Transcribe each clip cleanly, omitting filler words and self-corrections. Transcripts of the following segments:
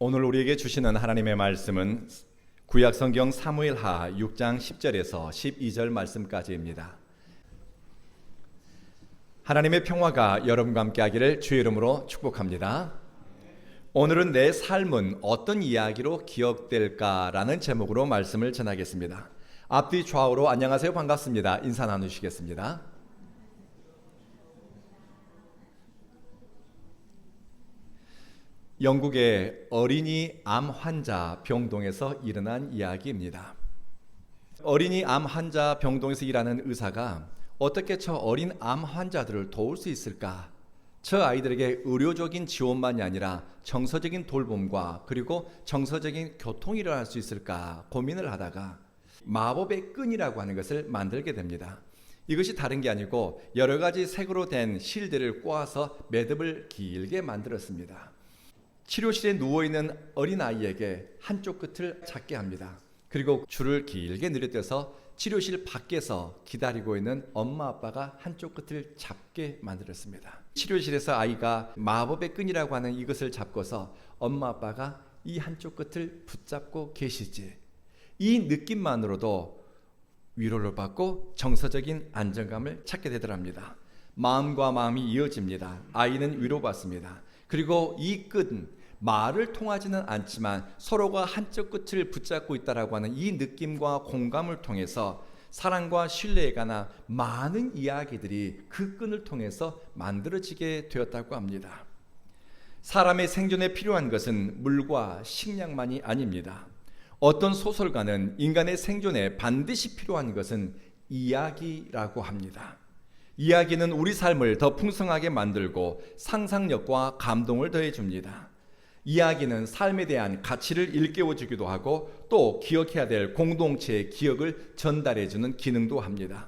오늘 우리에게 주시는 하나님의 말씀은 구약성경 사무엘하 6장 10절에서 12절 말씀까지입니다. 하나님의 평화가 여러분과 함께 하기를 주의 이름으로 축복합니다. 오늘은 내 삶은 어떤 이야기로 기억될까라는 제목으로 말씀을 전하겠습니다. 앞뒤 좌우로 안녕하세요, 반갑습니다. 인사 나누시겠습니다. 영국의 어린이 암 환자 병동에서 일어난 이야기입니다. 어린이 암 환자 병동에서 일하는 의사가 어떻게 저 어린 암 환자들을 도울 수 있을까? 저 아이들에게 의료적인 지원만이 아니라 정서적인 돌봄과 그리고 정서적인 교통이 일어날 수 있을까 고민을 하다가 마법의 끈이라고 하는 것을 만들게 됩니다. 이것이 다른 게 아니고 여러 가지 색으로 된 실들을 꼬아서 매듭을 길게 만들었습니다. 치료실에 누워있는 어린아이에게 한쪽 끝을 잡게 합니다. 그리고 줄을 길게 늘어뜨려서 치료실 밖에서 기다리고 있는 엄마 아빠가 한쪽 끝을 잡게 만들었습니다. 치료실에서 아이가 마법의 끈이라고 하는 이것을 잡고서 엄마 아빠가 이 한쪽 끝을 붙잡고 계시지, 이 느낌만으로도 위로를 받고 정서적인 안정감을 찾게 되더랍니다. 마음과 마음이 이어집니다. 아이는 위로받습니다. 그리고 이 끈, 말을 통하지는 않지만 서로가 한쪽 끝을 붙잡고 있다라고 하는 이 느낌과 공감을 통해서 사랑과 신뢰에 관한 많은 이야기들이 그 끈을 통해서 만들어지게 되었다고 합니다. 사람의 생존에 필요한 것은 물과 식량만이 아닙니다. 어떤 소설가는 인간의 생존에 반드시 필요한 것은 이야기라고 합니다. 이야기는 우리 삶을 더 풍성하게 만들고 상상력과 감동을 더해줍니다. 이야기는 삶에 대한 가치를 일깨워주기도 하고 또 기억해야 될 공동체의 기억을 전달해주는 기능도 합니다.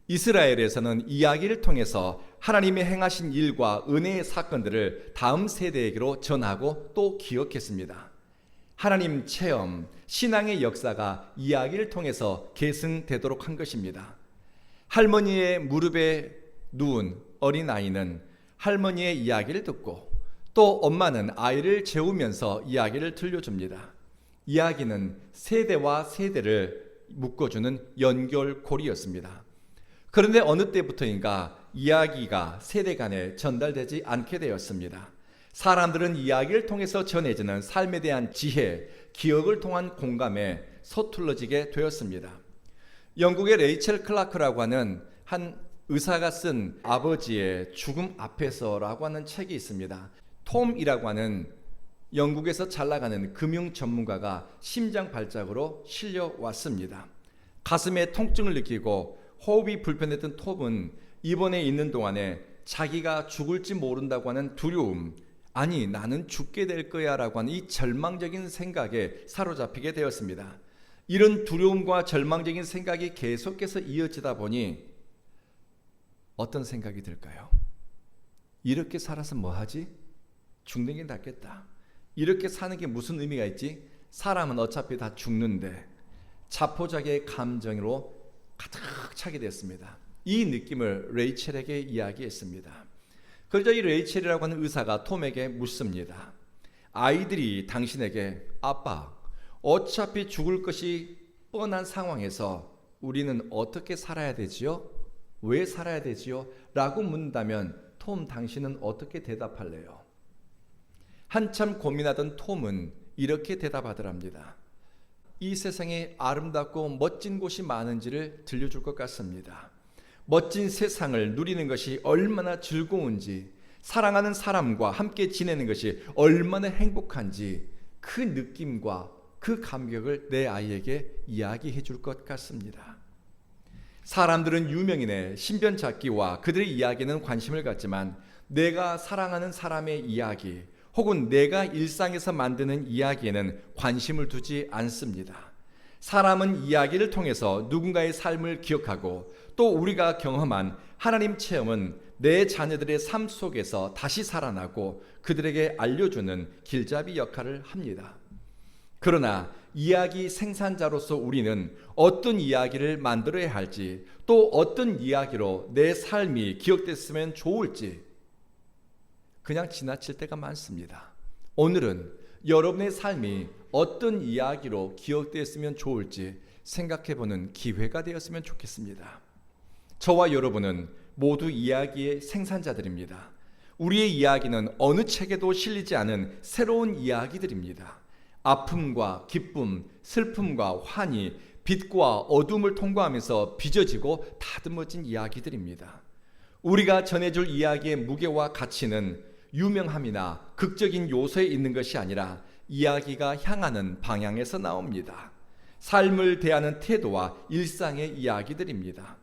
이스라엘에서는 이야기를 통해서 하나님의 행하신 일과 은혜의 사건들을 다음 세대에게로 전하고 또 기억했습니다. 하나님 체험, 신앙의 역사가 이야기를 통해서 계승되도록 한 것입니다. 할머니의 무릎에 누운 어린아이는 할머니의 이야기를 듣고 또 엄마는 아이를 재우면서 이야기를 들려줍니다. 이야기는 세대와 세대를 묶어주는 연결고리였습니다. 그런데 어느 때부터인가 이야기가 세대 간에 전달되지 않게 되었습니다. 사람들은 이야기를 통해서 전해지는 삶에 대한 지혜, 기억을 통한 공감에 서툴러지게 되었습니다. 영국의 레이첼 클라크라고 하는 한 의사가 쓴 아버지의 죽음 앞에서라고 하는 책이 있습니다. 톰이라고 하는 영국에서 잘 나가는 금융 전문가가 심장 발작으로 실려왔습니다. 가슴에 통증을 느끼고 호흡이 불편했던 톰은 입원해 있는 동안에 자기가 죽을지 모른다고 하는 두려움, 아니 나는 죽게 될 거야 라고 하는 이 절망적인 생각에 사로잡히게 되었습니다. 이런 두려움과 절망적인 생각이 계속해서 이어지다 보니 어떤 생각이 들까요? 이렇게 살아서 뭐 하지? 죽는 게 낫겠다. 이렇게 사는 게 무슨 의미가 있지? 사람은 어차피 다 죽는데. 자포자기의 감정으로 가득 차게 됐습니다. 이 느낌을 레이첼에게 이야기했습니다. 그러자 이 레이첼이라고 하는 의사가 톰에게 묻습니다. 아이들이 당신에게 아빠, 어차피 죽을 것이 뻔한 상황에서 우리는 어떻게 살아야 되지요? 왜 살아야 되지요? 라고 묻는다면 톰, 당신은 어떻게 대답할래요? 한참 고민하던 톰은 이렇게 대답하더랍니다. 이 세상에 아름답고 멋진 곳이 많은지를 들려줄 것 같습니다. 멋진 세상을 누리는 것이 얼마나 즐거운지, 사랑하는 사람과 함께 지내는 것이 얼마나 행복한지 그 느낌과 그 감격을 내 아이에게 이야기해 줄 것 같습니다. 사람들은 유명인의 신변잡기와 그들의 이야기는 관심을 갖지만 내가 사랑하는 사람의 이야기 혹은 내가 일상에서 만드는 이야기에는 관심을 두지 않습니다. 사람은 이야기를 통해서 누군가의 삶을 기억하고 또 우리가 경험한 하나님 체험은 내 자녀들의 삶 속에서 다시 살아나고 그들에게 알려주는 길잡이 역할을 합니다. 그러나 이야기 생산자로서 우리는 어떤 이야기를 만들어야 할지 또 어떤 이야기로 내 삶이 기억됐으면 좋을지 그냥 지나칠 때가 많습니다. 오늘은 여러분의 삶이 어떤 이야기로 기억되었으면 좋을지 생각해보는 기회가 되었으면 좋겠습니다. 저와 여러분은 모두 이야기의 생산자들입니다. 우리의 이야기는 어느 책에도 실리지 않은 새로운 이야기들입니다. 아픔과 기쁨, 슬픔과 환희, 빛과 어둠을 통과하면서 빚어지고 다듬어진 이야기들입니다. 우리가 전해줄 이야기의 무게와 가치는 유명함이나 극적인 요소에 있는 것이 아니라 이야기가 향하는 방향에서 나옵니다. 삶을 대하는 태도와 일상의 이야기들입니다.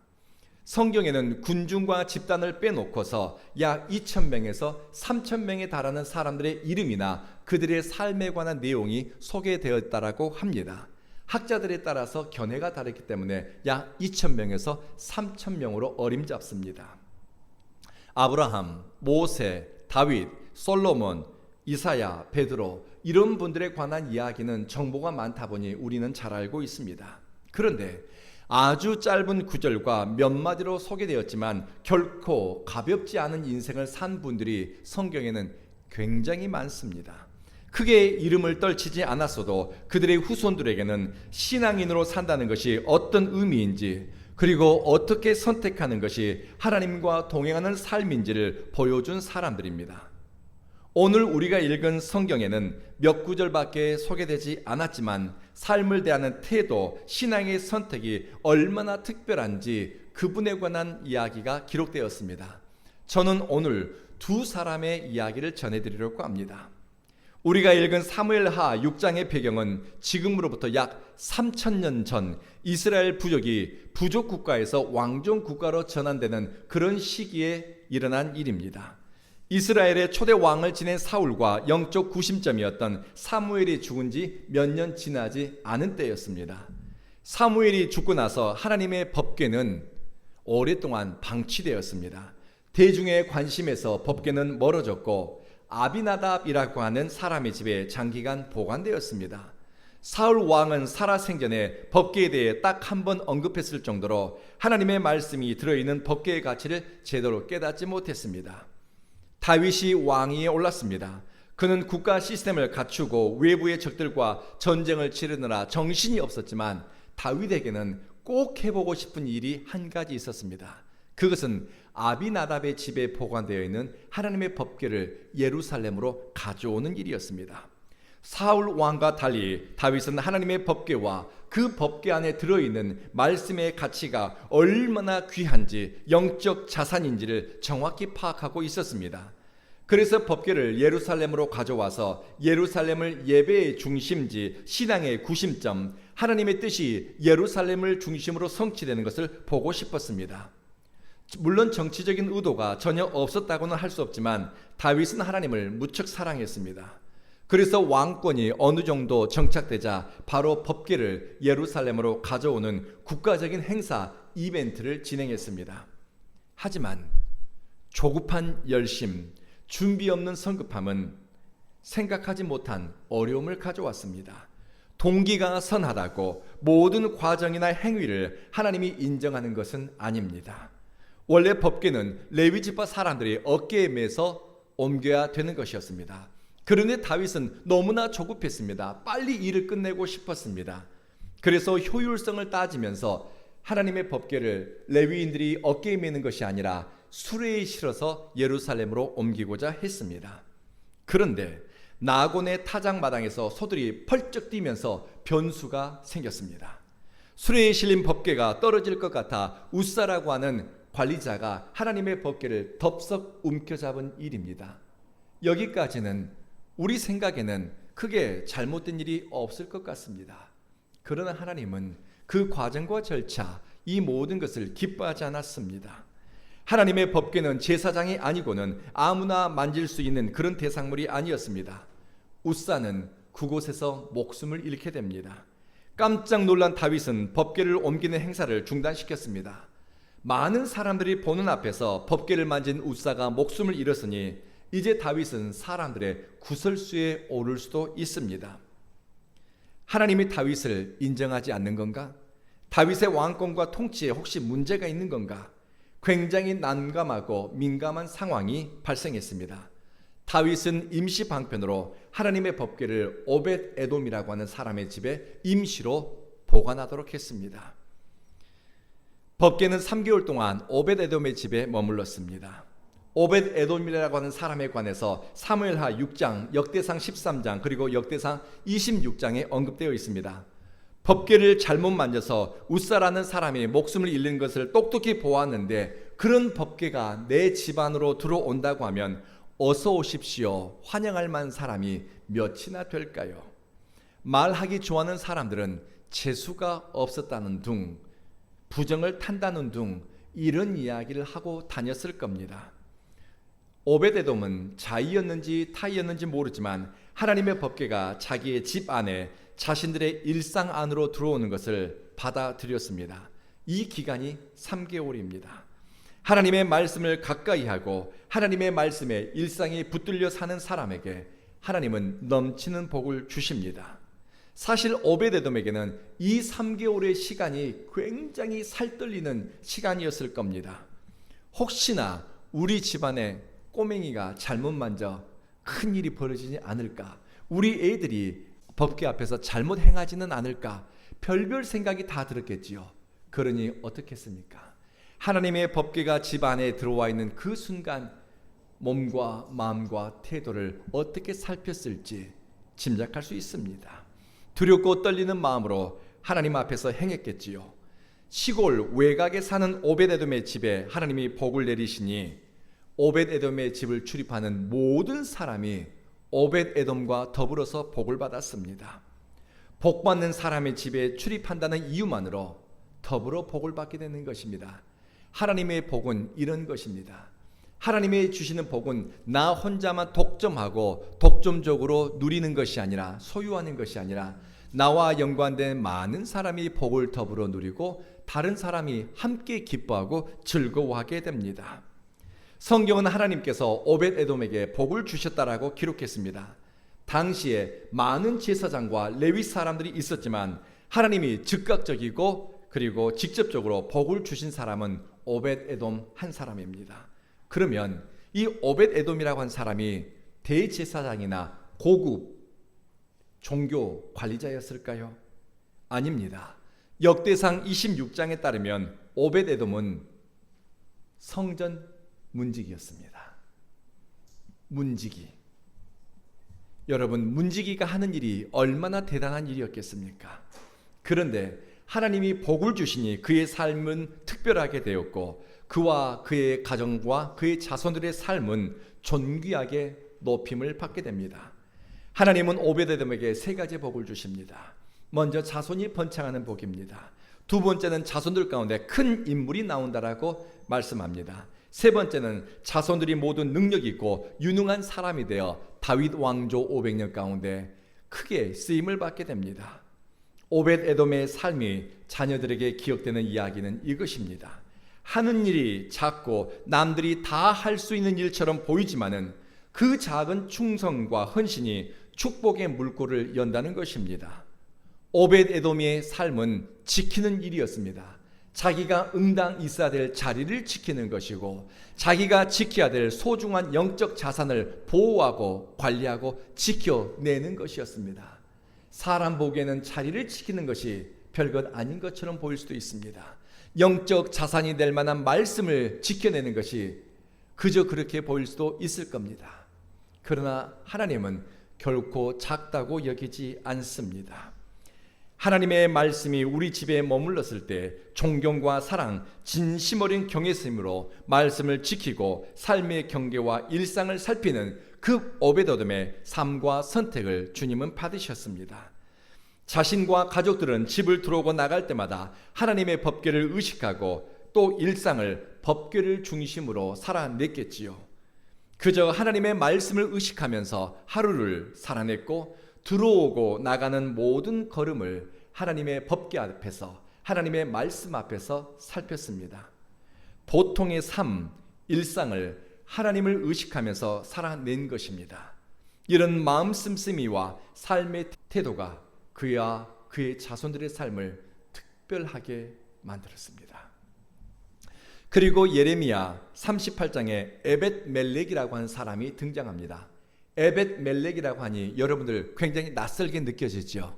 성경에는 군중과 집단을 빼놓고서 약 2,000명에서 3,000명에 달하는 사람들의 이름이나 그들의 삶에 관한 내용이 소개되었다라고 합니다. 학자들에 따라서 견해가 다르기 때문에 약 2,000명에서 3,000명으로 어림잡습니다. 아브라함, 모세, 다윗, 솔로몬, 이사야, 베드로 이런 분들에 관한 이야기는 정보가 많다 보니 우리는 잘 알고 있습니다. 그런데 아주 짧은 구절과 몇 마디로 소개되었지만 결코 가볍지 않은 인생을 산 분들이 성경에는 굉장히 많습니다. 크게 이름을 떨치지 않았어도 그들의 후손들에게는 신앙인으로 산다는 것이 어떤 의미인지, 그리고 어떻게 선택하는 것이 하나님과 동행하는 삶인지를 보여준 사람들입니다. 오늘 우리가 읽은 성경에는 몇 구절밖에 소개되지 않았지만 삶을 대하는 태도, 신앙의 선택이 얼마나 특별한지 그분에 관한 이야기가 기록되었습니다. 저는 오늘 두 사람의 이야기를 전해드리려고 합니다. 우리가 읽은 사무엘하 6장의 배경은 지금으로부터 약 3,000년 전 이스라엘 부족이 부족 국가에서 왕정 국가로 전환되는 그런 시기에 일어난 일입니다. 이스라엘의 초대 왕을 지낸 사울과 영적 구심점이었던 사무엘이 죽은 지 몇 년 지나지 않은 때였습니다. 사무엘이 죽고 나서 하나님의 법궤는 오랫동안 방치되었습니다. 대중의 관심에서 법궤는 멀어졌고 아비나답이라고 하는 사람의 집에 장기간 보관되었습니다. 사울 왕은 살아 생전에 법궤에 대해 딱 한 번 언급했을 정도로 하나님의 말씀이 들어있는 법궤의 가치를 제대로 깨닫지 못했습니다. 다윗이 왕위에 올랐습니다. 그는 국가 시스템을 갖추고 외부의 적들과 전쟁을 치르느라 정신이 없었지만 다윗에게는 꼭 해보고 싶은 일이 한 가지 있었습니다. 그것은 아비나답의 집에 보관되어 있는 하나님의 법궤를 예루살렘으로 가져오는 일이었습니다. 사울 왕과 달리 다윗은 하나님의 법궤와 그 법궤 안에 들어있는 말씀의 가치가 얼마나 귀한지, 영적 자산인지를 정확히 파악하고 있었습니다. 그래서 법궤를 예루살렘으로 가져와서 예루살렘을 예배의 중심지, 신앙의 구심점, 하나님의 뜻이 예루살렘을 중심으로 성취되는 것을 보고 싶었습니다. 물론 정치적인 의도가 전혀 없었다고는 할 수 없지만 다윗은 하나님을 무척 사랑했습니다. 그래서 왕권이 어느 정도 정착되자 바로 법궤를 예루살렘으로 가져오는 국가적인 행사, 이벤트를 진행했습니다. 하지만 조급한 열심, 준비 없는 성급함은 생각하지 못한 어려움을 가져왔습니다. 동기가 선하다고 모든 과정이나 행위를 하나님이 인정하는 것은 아닙니다. 원래 법궤는 레위 지파 사람들이 어깨에 매서 옮겨야 되는 것이었습니다. 그런데 다윗은 너무나 조급했습니다. 빨리 일을 끝내고 싶었습니다. 그래서 효율성을 따지면서 하나님의 법궤를 레위인들이 어깨에 매는 것이 아니라 수레에 실어서 예루살렘으로 옮기고자 했습니다. 그런데 나곤의 타작마당에서 소들이 펄쩍 뛰면서 변수가 생겼습니다. 수레에 실린 법궤가 떨어질 것 같아 웃사라고 하는 관리자가 하나님의 법궤를 덥석 움켜잡은 일입니다. 여기까지는 우리 생각에는 크게 잘못된 일이 없을 것 같습니다. 그러나 하나님은 그 과정과 절차, 이 모든 것을 기뻐하지 않았습니다. 하나님의 법궤는 제사장이 아니고는 아무나 만질 수 있는 그런 대상물이 아니었습니다. 웃사는 그곳에서 목숨을 잃게 됩니다. 깜짝 놀란 다윗은 법궤를 옮기는 행사를 중단시켰습니다. 많은 사람들이 보는 앞에서 법궤를 만진 웃사가 목숨을 잃었으니 이제 다윗은 사람들의 구설수에 오를 수도 있습니다. 하나님이 다윗을 인정하지 않는 건가? 다윗의 왕권과 통치에 혹시 문제가 있는 건가? 굉장히 난감하고 민감한 상황이 발생했습니다. 다윗은 임시 방편으로 하나님의 법궤를 오벳 에돔이라고 하는 사람의 집에 임시로 보관하도록 했습니다. 법궤는 3개월 동안 오벳 에돔의 집에 머물렀습니다. 오벳 에돔이라고 하는 사람에 관해서 사무엘하 6장, 역대상 13장, 그리고 역대상 26장에 언급되어 있습니다. 법궤를 잘못 만져서 웃사라는 사람이 목숨을 잃는 것을 똑똑히 보았는데, 그런 법궤가 내 집안으로 들어온다고 하면 어서 오십시오, 환영할 만한 사람이 몇이나 될까요? 말하기 좋아하는 사람들은 재수가 없었다는 둥, 부정을 탄다는 둥, 이런 이야기를 하고 다녔을 겁니다. 오벳에돔은 자의였는지 타의였는지 모르지만 하나님의 법궤가 자기의 집 안에 자신들의 일상 안으로 들어오는 것을 받아들였습니다. 이 기간이 3개월입니다. 하나님의 말씀을 가까이 하고 하나님의 말씀에 일상이 붙들려 사는 사람에게 하나님은 넘치는 복을 주십니다. 사실 오벳에돔에게는 이 3개월의 시간이 굉장히 살떨리는 시간이었을 겁니다. 혹시나 우리 집안에 꼬맹이가 잘못 만져 큰일이 벌어지지 않을까, 우리 애들이 법궤 앞에서 잘못 행하지는 않을까, 별별 생각이 다 들었겠지요. 그러니 어떻겠습니까? 하나님의 법궤가 집 안에 들어와 있는 그 순간 몸과 마음과 태도를 어떻게 살폈을지 짐작할 수 있습니다. 두렵고 떨리는 마음으로 하나님 앞에서 행했겠지요. 시골 외곽에 사는 오벳에돔의 집에 하나님이 복을 내리시니 오벳에돔의 집을 출입하는 모든 사람이 오벳에돔과 더불어서 복을 받았습니다. 복받는 사람의 집에 출입한다는 이유만으로 더불어 복을 받게 되는 것입니다. 하나님의 복은 이런 것입니다. 하나님이 주시는 복은 나 혼자만 독점하고 독점적으로 누리는 것이 아니라, 소유하는 것이 아니라 나와 연관된 많은 사람이 복을 더불어 누리고 다른 사람이 함께 기뻐하고 즐거워하게 됩니다. 성경은 하나님께서 오벳에돔에게 복을 주셨다라고 기록했습니다. 당시에 많은 제사장과 레위 사람들이 있었지만 하나님이 즉각적이고 그리고 직접적으로 복을 주신 사람은 오벳에돔 한 사람입니다. 그러면 이 오벳에돔이라고 한 사람이 대제사장이나 고급 종교 관리자였을까요? 아닙니다. 역대상 26장에 따르면 오벳에돔은 성전 문지기였습니다. 문지기. 여러분, 문지기가 하는 일이 얼마나 대단한 일이었겠습니까? 그런데 하나님이 복을 주시니 그의 삶은 특별하게 되었고 그와 그의 가정과 그의 자손들의 삶은 존귀하게 높임을 받게 됩니다. 하나님은 오벳에돔에게 3가지 복을 주십니다. 먼저 자손이 번창하는 복입니다. 두 번째는 자손들 가운데 큰 인물이 나온다라고 말씀합니다. 세 번째는 자손들이 모두 능력 있고 유능한 사람이 되어 다윗 왕조 500년 가운데 크게 쓰임을 받게 됩니다. 오벳에돔의 삶이 자녀들에게 기억되는 이야기는 이것입니다. 하는 일이 작고 남들이 다 할 수 있는 일처럼 보이지만은 그 작은 충성과 헌신이 축복의 물꼬를 연다는 것입니다. 오벳에돔의 삶은 지키는 일이었습니다. 자기가 응당 있어야 될 자리를 지키는 것이고 자기가 지켜야 될 소중한 영적 자산을 보호하고 관리하고 지켜내는 것이었습니다. 사람 보기에는 자리를 지키는 것이 별것 아닌 것처럼 보일 수도 있습니다. 영적 자산이 될 만한 말씀을 지켜내는 것이 그저 그렇게 보일 수도 있을 겁니다. 그러나 하나님은 결코 작다고 여기지 않습니다. 하나님의 말씀이 우리 집에 머물렀을 때 존경과 사랑, 진심 어린 경외심으로 말씀을 지키고 삶의 경계와 일상을 살피는 그 오벳에돔의 삶과 선택을 주님은 받으셨습니다. 자신과 가족들은 집을 들어오고 나갈 때마다 하나님의 법궤를 의식하고 또 일상을 법궤를 중심으로 살아냈겠지요. 그저 하나님의 말씀을 의식하면서 하루를 살아냈고 들어오고 나가는 모든 걸음을 하나님의 법궤 앞에서, 하나님의 말씀 앞에서 살폈습니다. 보통의 삶, 일상을 하나님을 의식하면서 살아낸 것입니다. 이런 마음 씀씀이와 삶의 태도가 그와 그의 자손들의 삶을 특별하게 만들었습니다. 그리고 예레미야 38장에 에벳멜렉이라고 하는 사람이 등장합니다. 에벳멜렉이라고 하니 여러분들 굉장히 낯설게 느껴지죠.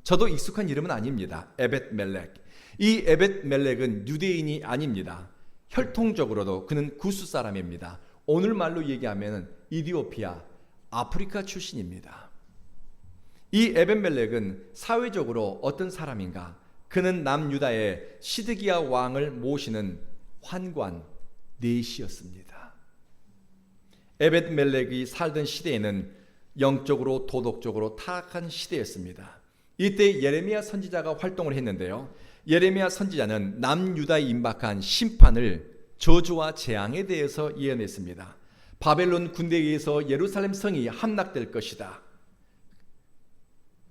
저도 익숙한 이름은 아닙니다. 에벳멜렉. 이 에벳멜렉은 유대인이 아닙니다. 혈통적으로도 그는 구스 사람입니다. 오늘 말로 얘기하면 이디오피아, 아프리카 출신입니다. 이 에벳멜렉은 사회적으로 어떤 사람인가? 그는 남유다의 시드기야 왕을 모시는 환관 넷이었습니다. 에벳멜렉이 살던 시대에는 영적으로 도덕적으로 타락한 시대였습니다. 이때 예레미야 선지자가 활동을 했는데요. 예레미야 선지자는 남유다에 임박한 심판을, 저주와 재앙에 대해서 예언했습니다. 바벨론 군대에 의해서 예루살렘 성이 함락될 것이다.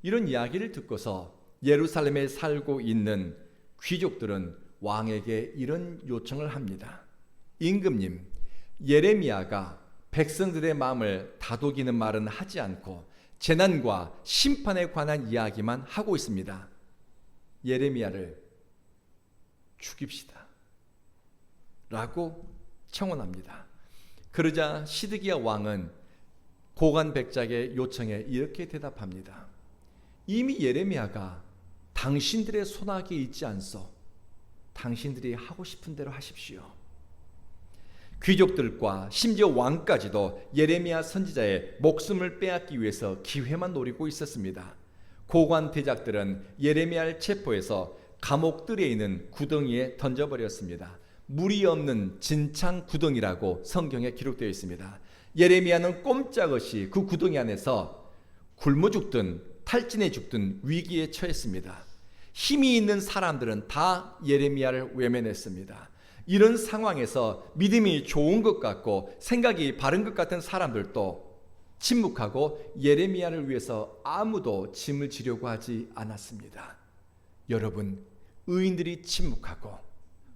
이런 이야기를 듣고서 예루살렘에 살고 있는 귀족들은 왕에게 이런 요청을 합니다. 임금님, 예레미야가 백성들의 마음을 다독이는 말은 하지 않고 재난과 심판에 관한 이야기만 하고 있습니다. 예레미야를 죽입시다 라고 청원합니다. 그러자 시드기야 왕은 고관 백작의 요청에 이렇게 대답합니다. 이미 예레미야가 당신들의 손아귀에 있지 않소. 당신들이 하고 싶은 대로 하십시오. 귀족들과 심지어 왕까지도 예레미야 선지자의 목숨을 빼앗기 위해서 기회만 노리고 있었습니다. 고관 대작들은 예레미야를 체포해서 감옥들에 있는 구덩이에 던져버렸습니다. 물이 없는 진창 구덩이라고 성경에 기록되어 있습니다. 예레미야는 꼼짝없이 그 구덩이 안에서 굶어 죽든 탈진해 죽든 위기에 처했습니다. 힘이 있는 사람들은 다 예레미야를 외면했습니다. 이런 상황에서 믿음이 좋은 것 같고 생각이 바른 것 같은 사람들도 침묵하고 예레미야를 위해서 아무도 짐을 지려고 하지 않았습니다. 여러분, 의인들이 침묵하고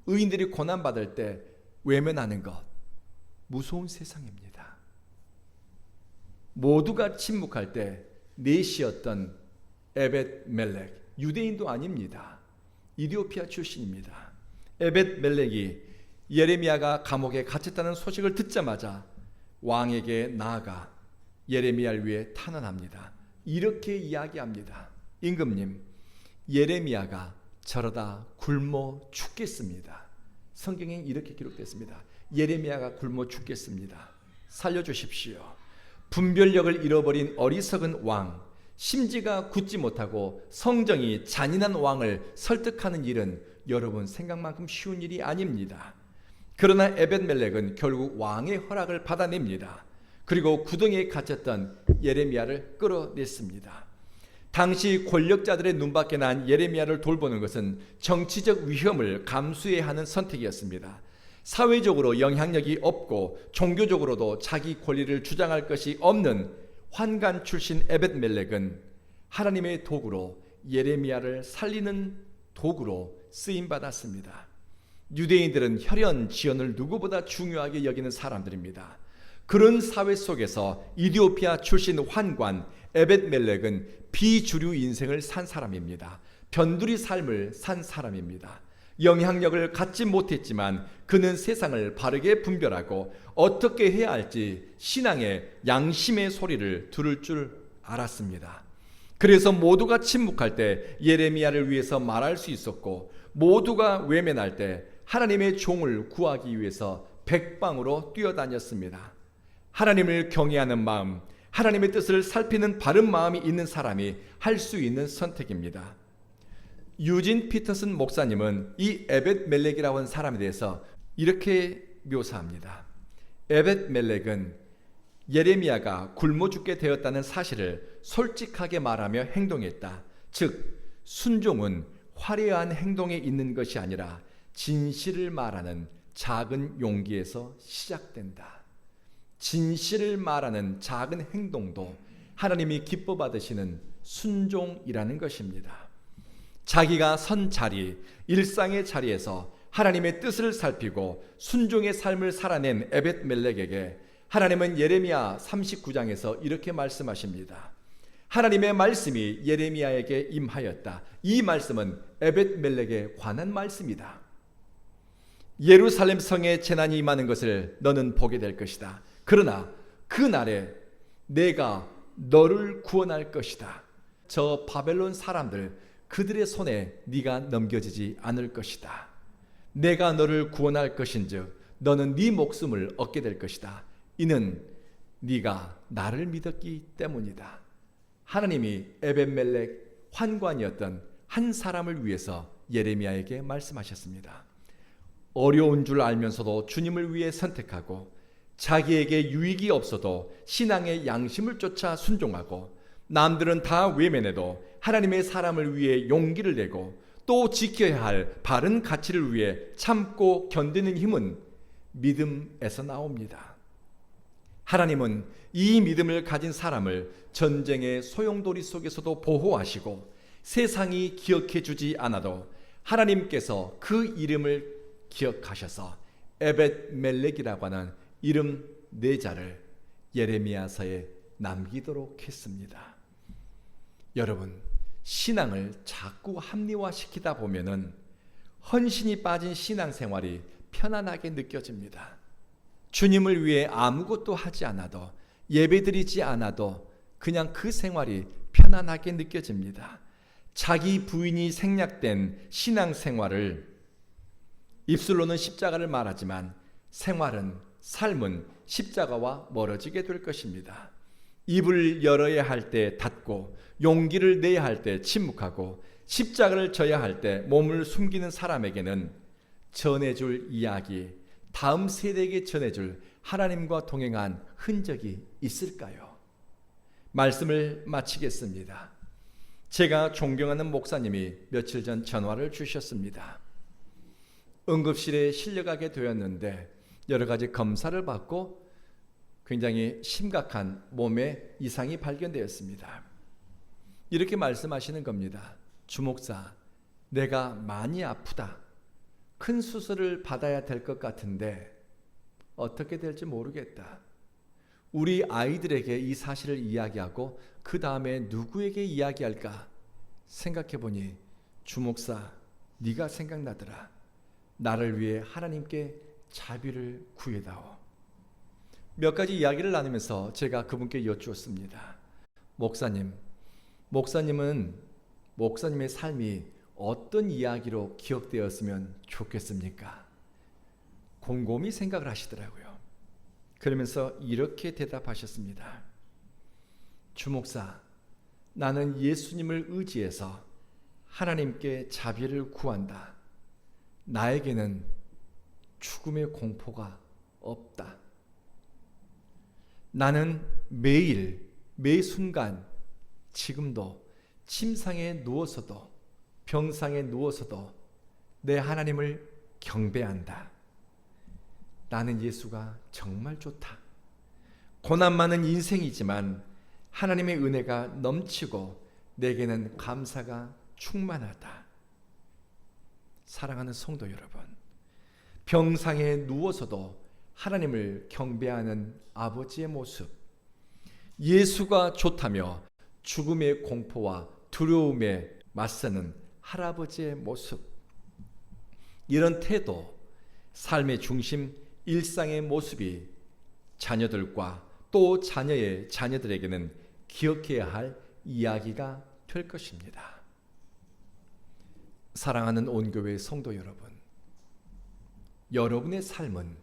의인들이 고난받을 때 외면하는 것, 무서운 세상입니다. 모두가 침묵할 때 넷이었던 에벳멜렉, 유대인도 아닙니다. 이디오피아 출신입니다. 에벳멜렉이 예레미야가 감옥에 갇혔다는 소식을 듣자마자 왕에게 나아가 예레미야를 위해 탄원합니다. 이렇게 이야기합니다. 임금님, 예레미야가 저러다 굶어 죽겠습니다. 성경에 이렇게 기록됐습니다. 예레미야가 굶어 죽겠습니다. 살려주십시오. 분별력을 잃어버린 어리석은 왕, 심지가 굳지 못하고 성정이 잔인한 왕을 설득하는 일은 여러분 생각만큼 쉬운 일이 아닙니다. 그러나 에벳멜렉은 결국 왕의 허락을 받아냅니다. 그리고 구덩이에 갇혔던 예레미야를 끌어냈습니다. 당시 권력자들의 눈밖에 난 예레미야를 돌보는 것은 정치적 위험을 감수해야 하는 선택이었습니다. 사회적으로 영향력이 없고 종교적으로도 자기 권리를 주장할 것이 없는 환관 출신 에벳멜렉은 하나님의 도구로 예레미야를 살리는 도구로 쓰임받았습니다. 유대인들은 혈연 지연을 누구보다 중요하게 여기는 사람들입니다. 그런 사회 속에서 이디오피아 출신 환관 에벳멜렉은 비주류 인생을 산 사람입니다. 변두리 삶을 산 사람입니다. 영향력을 갖지 못했지만 그는 세상을 바르게 분별하고 어떻게 해야 할지 신앙의 양심의 소리를 들을 줄 알았습니다. 그래서 모두가 침묵할 때 예레미야를 위해서 말할 수 있었고, 모두가 외면할 때 하나님의 종을 구하기 위해서 백방으로 뛰어다녔습니다. 하나님을 경외하는 마음, 하나님의 뜻을 살피는 바른 마음이 있는 사람이 할 수 있는 선택입니다. 유진 피터슨 목사님은 이 에벳멜렉이라고 하는 사람에 대해서 이렇게 묘사합니다. 에벳멜렉은 예레미야가 굶어 죽게 되었다는 사실을 솔직하게 말하며 행동했다. 즉, 순종은 화려한 행동에 있는 것이 아니라 진실을 말하는 작은 용기에서 시작된다. 진실을 말하는 작은 행동도 하나님이 기뻐 받으시는 순종이라는 것입니다. 자기가 선 자리, 일상의 자리에서 하나님의 뜻을 살피고 순종의 삶을 살아낸 에벳멜렉에게 하나님은 예레미야 39장에서 이렇게 말씀하십니다. 하나님의 말씀이 예레미야에게 임하였다. 이 말씀은 에벳멜렉에 관한 말씀이다. 예루살렘 성에 재난이 임하는 것을 너는 보게 될 것이다. 그러나 그 날에 내가 너를 구원할 것이다. 저 바벨론 사람들 그들의 손에 네가 넘겨지지 않을 것이다. 내가 너를 구원할 것인즉 너는 네 목숨을 얻게 될 것이다. 이는 네가 나를 믿었기 때문이다. 하나님이 에벤멜렉 환관이었던 한 사람을 위해서 예레미야에게 말씀하셨습니다. 어려운 줄 알면서도 주님을 위해 선택하고 자기에게 유익이 없어도 신앙의 양심을 쫓아 순종하고 남들은 다 외면해도 하나님의 사람을 위해 용기를 내고 또 지켜야 할 바른 가치를 위해 참고 견디는 힘은 믿음에서 나옵니다. 하나님은 이 믿음을 가진 사람을 전쟁의 소용돌이 속에서도 보호하시고 세상이 기억해 주지 않아도 하나님께서 그 이름을 기억하셔서 에벳멜렉이라고 하는 이름 네 자를 예레미야서에 남기도록 했습니다. 여러분, 신앙을 자꾸 합리화시키다 보면은 헌신이 빠진 신앙생활이 편안하게 느껴집니다. 주님을 위해 아무것도 하지 않아도 예배드리지 않아도 그냥 그 생활이 편안하게 느껴집니다. 자기 부인이 생략된 신앙생활을 입술로는 십자가를 말하지만 생활은 삶은 십자가와 멀어지게 될 것입니다. 입을 열어야 할 때 닫고 용기를 내야 할 때 침묵하고 십자가를 져야 할 때 몸을 숨기는 사람에게는 전해줄 이야기, 다음 세대에게 전해줄 하나님과 동행한 흔적이 있을까요? 말씀을 마치겠습니다. 제가 존경하는 목사님이 며칠 전 전화를 주셨습니다. 응급실에 실려가게 되었는데 여러 가지 검사를 받고 굉장히 심각한 몸에 이상이 발견되었습니다. 이렇게 말씀하시는 겁니다. 주목사, 내가 많이 아프다. 큰 수술을 받아야 될 것 같은데 어떻게 될지 모르겠다. 우리 아이들에게 이 사실을 이야기하고 그 다음에 누구에게 이야기할까 생각해 보니 주목사, 네가 생각나더라. 나를 위해 하나님께 자비를 구해다오. 몇 가지 이야기를 나누면서 제가 그분께 여쭈었습니다. 목사님은 목사님의 삶이 어떤 이야기로 기억되었으면 좋겠습니까? 곰곰이 생각을 하시더라고요. 그러면서 이렇게 대답하셨습니다. 주목사, 나는 예수님을 의지해서 하나님께 자비를 구한다. 나에게는 죽음의 공포가 없다. 나는 매일, 매 순간, 지금도 침상에 누워서도 병상에 누워서도 내 하나님을 경배한다. 나는 예수가 정말 좋다. 고난 많은 인생이지만 하나님의 은혜가 넘치고 내게는 감사가 충만하다. 사랑하는 성도 여러분, 병상에 누워서도 하나님을 경배하는 아버지의 모습, 예수가 좋다며 죽음의 공포와 두려움에 맞서는 할아버지의 모습, 이런 태도, 삶의 중심, 일상의 모습이 자녀들과 또 자녀의 자녀들에게는 기억해야 할 이야기가 될 것입니다. 사랑하는 온교회 성도 여러분, 여러분의 삶은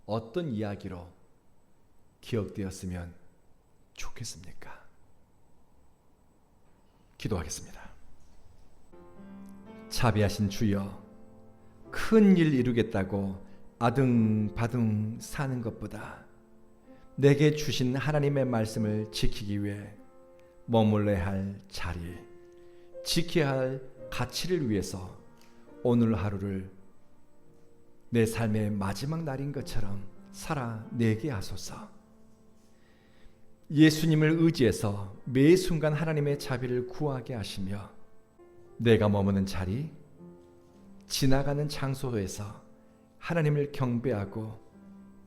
어떤 이야기로 기억되었으면 좋겠습니까? 기도하겠습니다. 자비하신 주여, 큰 일 이루겠다고 아등바등 사는 것보다 내게 주신 하나님의 말씀을 지키기 위해 머물러야 할 자리, 지켜야 할 가치를 위해서 오늘 하루를 내 삶의 마지막 날인 것처럼 살아내게 하소서. 예수님을 의지해서 매 순간 하나님의 자비를 구하게 하시며 내가 머무는 자리, 지나가는 장소에서 하나님을 경배하고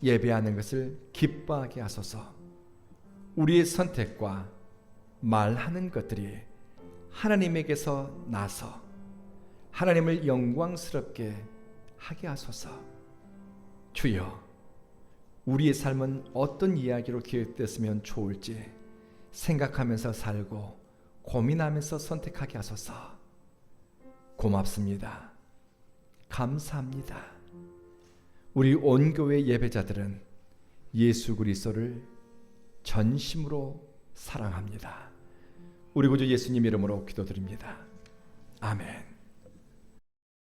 예배하는 것을 기뻐하게 하소서. 우리의 선택과 말하는 것들이 하나님에게서 나서 하나님을 영광스럽게 하게 하소서. 주여, 우리의 삶은 어떤 이야기로 기획됐으면 좋을지 생각하면서 살고 고민하면서 선택하게 하소서. 고맙습니다. 감사합니다. 우리 온 교회 예배자들은 예수 그리스도를 전심으로 사랑합니다. 우리 구주 예수님 이름으로 기도드립니다. 아멘.